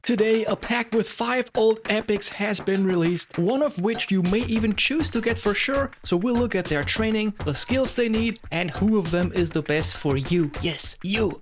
Today, a pack with 5 old epics has been released, one of which you may even choose to get for sure, so we'll look at their training, the skills they need, and who of them is the best for you. Yes, you.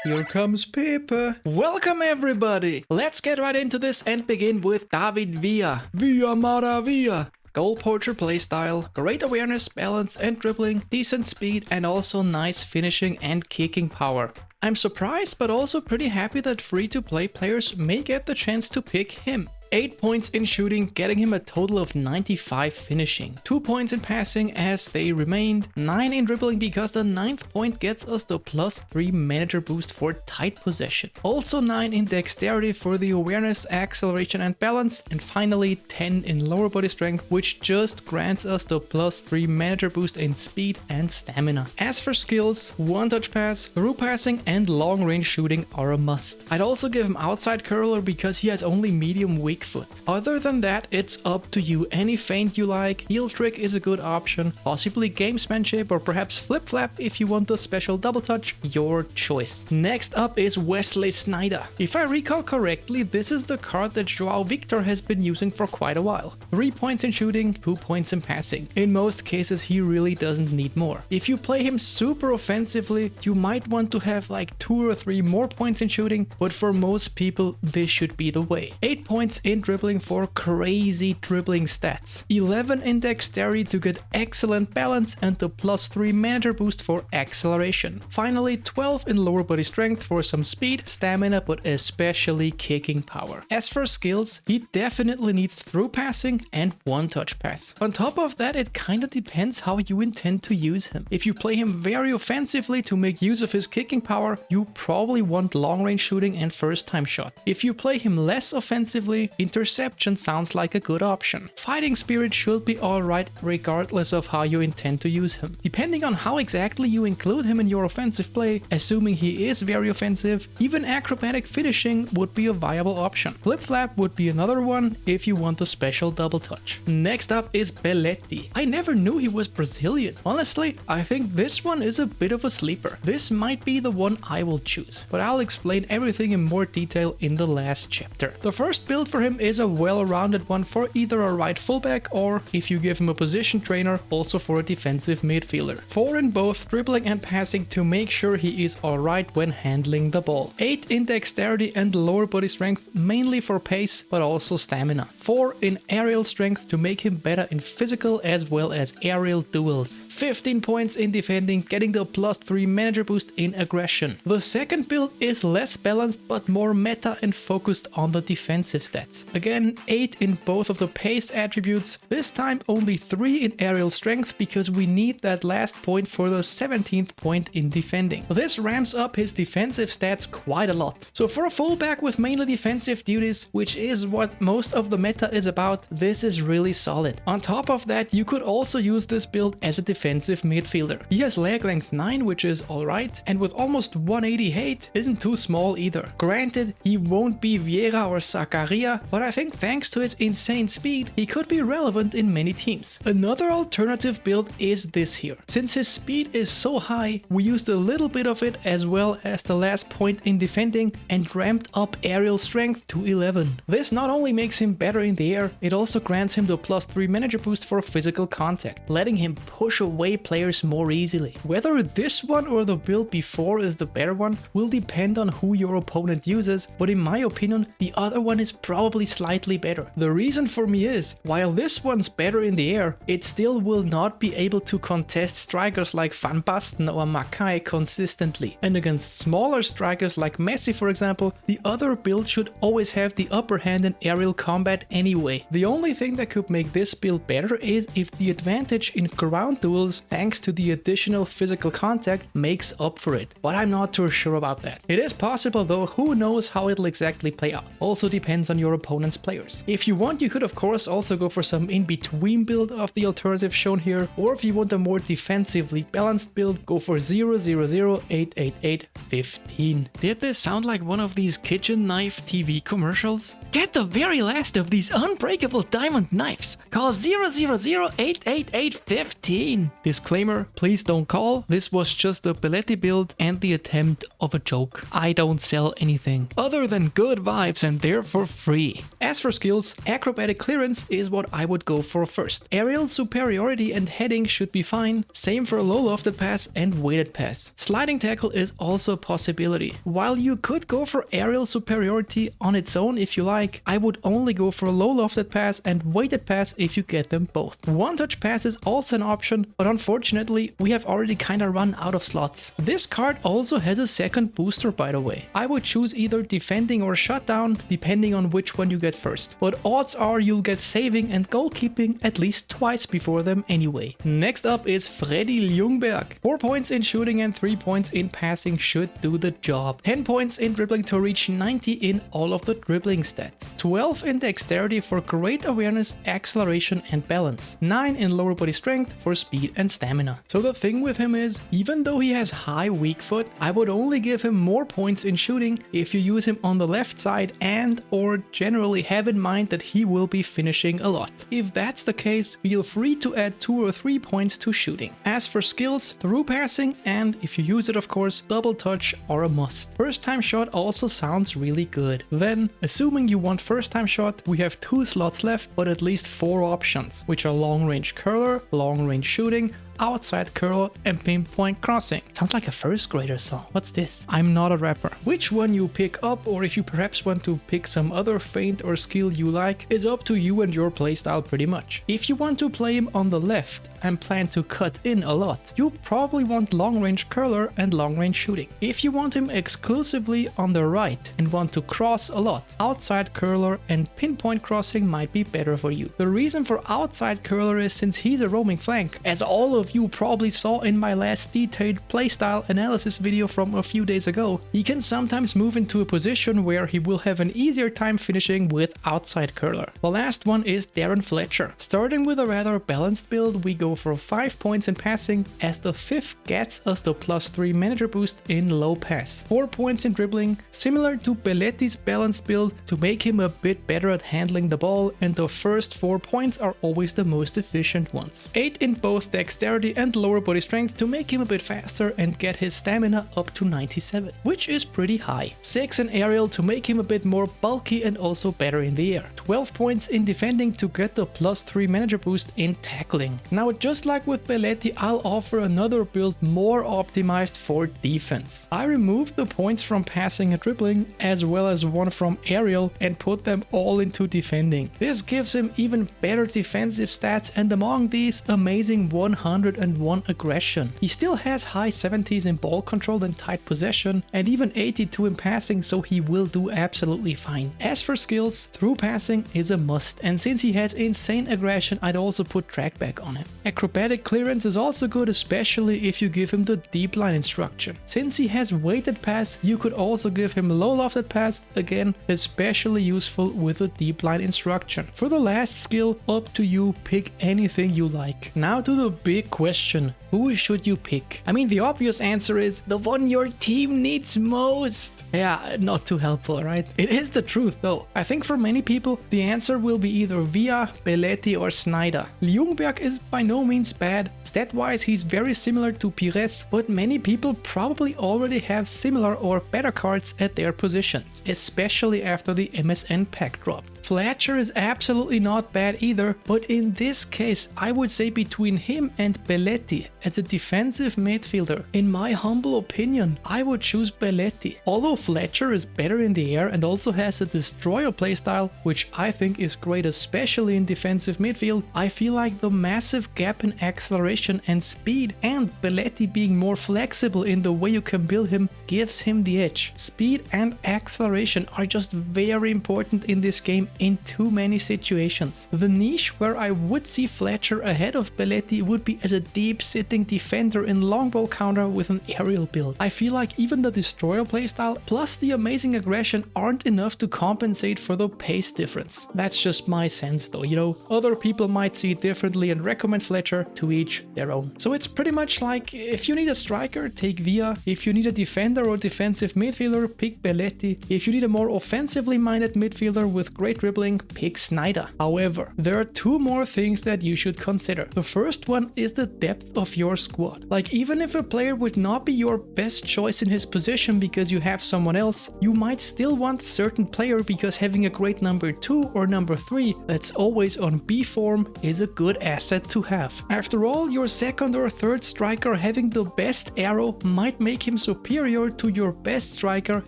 Here comes Pepe. Welcome everybody! Let's get right into this and begin with David Villa. Villa Maravilla! Goal poacher playstyle, great awareness, balance and dribbling, decent speed and also nice finishing and kicking power. I'm surprised but also pretty happy that free-to-play players may get the chance to pick him. 8 points in shooting, getting him a total of 95 finishing. 2 points in passing as they remained. 9 in dribbling because the 9th point gets us the +3 manager boost for tight possession. Also 9 in dexterity for the awareness, acceleration and balance. And finally 10 in lower body strength, which just grants us the +3 manager boost in speed and stamina. As for skills, one-touch pass, through passing and long-range shooting are a must. I'd also give him outside curler because he has only medium weak foot. Other than that, it's up to you. Any feint you like, heel trick is a good option, possibly gamesmanship or perhaps flip-flap if you want a special double touch, your choice. Next up is Wesley Sneijder. If I recall correctly, this is the card that Joao Victor has been using for quite a while. 3 points in shooting, 2 points in passing. In most cases, he really doesn't need more. If you play him super offensively, you might want to have like 2 or 3 more points in shooting, but for most people, this should be the way. 8 points in dribbling for crazy dribbling stats. 11 in dexterity to get excellent balance and the +3 manager boost for acceleration. Finally 12 in lower body strength for some speed, stamina, but especially kicking power. As for skills, he definitely needs through passing and one-touch pass. On top of that, it kinda depends how you intend to use him. If you play him very offensively to make use of his kicking power, you probably want long-range shooting and first-time shot. If you play him less offensively, interception sounds like a good option. Fighting spirit should be alright regardless of how you intend to use him. Depending on how exactly you include him in your offensive play, assuming he is very offensive, even acrobatic finishing would be a viable option. Flip-flap would be another one if you want a special double touch. Next up is Belletti. I never knew he was Brazilian. Honestly, I think this one is a bit of a sleeper. This might be the one I will choose, but I'll explain everything in more detail in the last chapter. The first build for him is a well-rounded one for either a right fullback or, if you give him a position trainer, also for a defensive midfielder. 4 in both dribbling and passing to make sure he is alright when handling the ball. 8 in dexterity and lower body strength, mainly for pace but also stamina. 4 in aerial strength to make him better in physical as well as aerial duels. 15 points in defending, getting the +3 manager boost in aggression. The second build is less balanced but more meta and focused on the defensive stats. Again, 8 in both of the pace attributes, this time only 3 in aerial strength because we need that last point for the 17th point in defending. This ramps up his defensive stats quite a lot. So for a fullback with mainly defensive duties, which is what most of the meta is about, this is really solid. On top of that, you could also use this build as a defensive midfielder. He has leg length 9, which is alright, and with almost 180 height, isn't too small either. Granted, he won't be Vieira or Zakaria, but I think thanks to his insane speed, he could be relevant in many teams. Another alternative build is this here. Since his speed is so high, we used a little bit of it as well as the last point in defending and ramped up aerial strength to 11. This not only makes him better in the air, it also grants him the +3 manager boost for physical contact, letting him push away players more easily. Whether this one or the build before is the better one will depend on who your opponent uses, but in my opinion, the other one is probably slightly better. The reason for me is, while this one's better in the air, it still will not be able to contest strikers like Van Basten or Mackay consistently. And against smaller strikers like Messi for example, the other build should always have the upper hand in aerial combat anyway. The only thing that could make this build better is if the advantage in ground duels thanks to the additional physical contact makes up for it, but I'm not too sure about that. It is possible though, who knows how it'll exactly play out. Also depends on your opponent's players. If you want, you could of course also go for some in-between build of the alternative shown here, or if you want a more defensively balanced build, go for 000888815. Did this sound like one of these kitchen knife TV commercials? Get the very last of these unbreakable diamond knives. Call 000888815. Disclaimer, please don't call. This was just a Beletti build and the attempt of a joke. I don't sell anything other than good vibes and they're for free. As for skills, acrobatic clearance is what I would go for first. Aerial superiority and heading should be fine. Same for low lofted pass and weighted pass. Sliding tackle is also a possibility. While you could go for aerial superiority on its own if you like, I would only go for low lofted pass and weighted pass if you get them both. One touch pass is also an option, but unfortunately we have already kinda run out of slots. This card also has a second booster, by the way. I would choose either defending or shutdown depending on which one you get first, but odds are you'll get saving and goalkeeping at least twice before them anyway. Next up is Freddy Ljungberg. 4 points in shooting and 3 points in passing should do the job. 10 points in dribbling to reach 90 in all of the dribbling stats. 12 in dexterity for great awareness, acceleration and balance. 9 in lower body strength for speed and stamina. So the thing with him is, even though he has high weak foot, I would only give him more points in shooting if you use him on the left side and or generally have in mind that he will be finishing a lot. If that's the case, feel free to add 2 or 3 points to shooting. As for skills, through passing and, if you use it of course, double touch are a must. First time shot also sounds really good. Then, assuming you want first time shot, we have 2 slots left, but at least 4 options, which are long range curler, long range shooting, outside curler and pinpoint crossing. Sounds like a first grader song. What's this? I'm not a rapper. Which one you pick up, or if you perhaps want to pick some other feint or skill you like, is up to you and your playstyle pretty much. If you want to play him on the left and plan to cut in a lot, you probably want long range curler and long range shooting. If you want him exclusively on the right and want to cross a lot, outside curler and pinpoint crossing might be better for you. The reason for outside curler is since he's a roaming flank, as all of you probably saw in my last detailed playstyle analysis video from a few days ago, he can sometimes move into a position where he will have an easier time finishing with outside curler. The last one is Fletcher. Starting with a rather balanced build, we go for 5 points in passing, as the 5th gets us the +3 manager boost in low pass. 4 points in dribbling, similar to Beletti's balanced build, to make him a bit better at handling the ball, and the first 4 points are always the most efficient ones. 8 in both dexterity and lower body strength to make him a bit faster and get his stamina up to 97, which is pretty high. 6 in aerial to make him a bit more bulky and also better in the air. 12 points in defending to get the +3 manager boost in tackling. Now, just like with Beletti, I'll offer another build more optimized for defense. I removed the points from passing and dribbling as well as one from aerial and put them all into defending. This gives him even better defensive stats, and among these, amazing 101 aggression. He still has high 70s in ball control and tight possession, and even 82 in passing, so he will do absolutely fine. As for skills, through passing is a must, and since he has insane aggression, I'd also put trackback on him. Acrobatic clearance is also good, especially if you give him the deep line instruction. Since he has weighted pass, you could also give him low lofted pass, again especially useful with a deep line instruction. For the last skill, up to you, pick anything you like. Now to the big question, who should you pick? I mean, the obvious answer is the one your team needs most. Yeah, not too helpful, right? It is the truth though. I think for many people, the answer will be either Villa, Belletti or Sneijder. Ljungberg is by no means bad. Stat-wise, he's very similar to Pires, but many people probably already have similar or better cards at their positions, especially after the MSN pack dropped. Fletcher is absolutely not bad either, but in this case, I would say between him and Beletti as a defensive midfielder, in my humble opinion, I would choose Beletti. Although Fletcher is better in the air and also has a destroyer playstyle, which I think is great especially in defensive midfield, I feel like the massive gap in acceleration and speed, and Beletti being more flexible in the way you can build him, gives him the edge. Speed and acceleration are just very important in this game in too many situations. The niche where I would see Fletcher ahead of Beletti would be as a deep sitting defender in long ball counter with an aerial build. I feel like even the destroyer playstyle plus the amazing aggression aren't enough to compensate for the pace difference. That's just my sense though, you know, other people might see it differently and recommend Fletcher, to each their own. So it's pretty much like, if you need a striker, take Villa. If you need a defender or defensive midfielder, pick Belletti. If you need a more offensively minded midfielder with great dribbling, pick Sneijder. However, there are two more things that you should consider. The first one is the depth of your squad. Like, even if a player would not be your best choice in his position because you have someone else, you might still want a certain player because having a great number 2 or number 3 that's always on B form is a good asset to have. After all, your second or third striker having the best arrow might make him superior to your best striker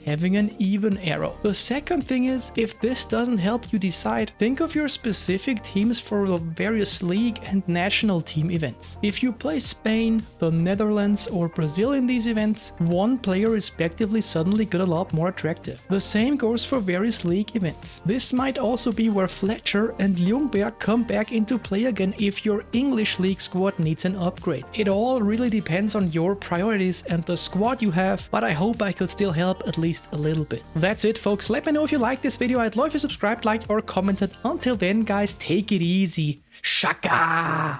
having an even arrow. The second thing is, if this doesn't help you decide, think of your specific teams for the various league and national team events. If you play Spain, the Netherlands or Brazil in these events, one player respectively suddenly got a lot more attractive. The same goes for various league events. This might also be where Fletcher and Ljungberg come back into play again if your English league squad needs an upgrade. It all really depends on your priorities and the squad you have, but I hope I could still help at least a little bit. That's it folks, let me know if you liked this video. I'd love if you subscribed, liked or commented. Until then guys, take it easy. Shaka!